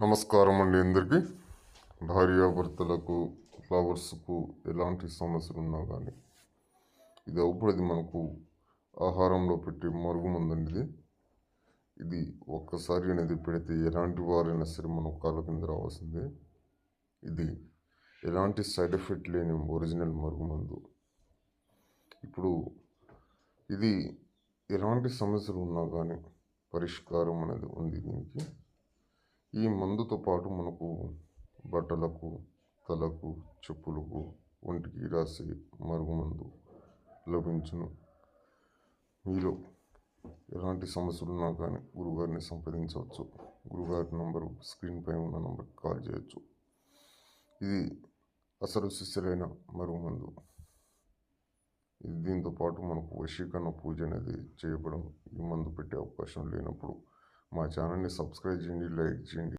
నమస్కారం అండి అందరికీ. భార్యాభర్తలకు ఫ్లవర్స్కు ఎలాంటి సమస్యలు ఉన్నా కానీ ఇది మనకు ఆహారంలో పెట్టే మరుగుమందండి. ఇది ఒక్కసారి అనేది పెడితే ఎలాంటి వారైనా సరే మనం కాళ్ళ కింద రావాల్సిందే. ఇది ఎలాంటి సైడ్ ఎఫెక్ట్ లేని ఒరిజినల్ మరుగుమందు. ఇప్పుడు ఇది ఎలాంటి సమస్యలు ఉన్నా కానీ పరిష్కారం అనేది ఉంది దీనికి. ఈ మందుతో పాటు మనకు బట్టలకు, తలకు, చెప్పులకు, ఒంటికి రాసే మరుగుమందు లభించును. మీలో ఎలాంటి సమస్యలు ఉన్నా కానీ గురుగారిని సంప్రదించవచ్చు. గురుగారి నంబరు స్క్రీన్ పై ఉన్న నంబర్కి కాల్ చేయొచ్చు. ఇది అసలు సిసలైన మరుగుమందు. దీంతో పాటు మనకు వశీకరణ పూజ అనేది చేయబడం. ఈ మందు పెట్టే అవకాశం లేనప్పుడు మా ఛానల్ని సబ్స్క్రైబ్ చేయండి, లైక్ చేయండి.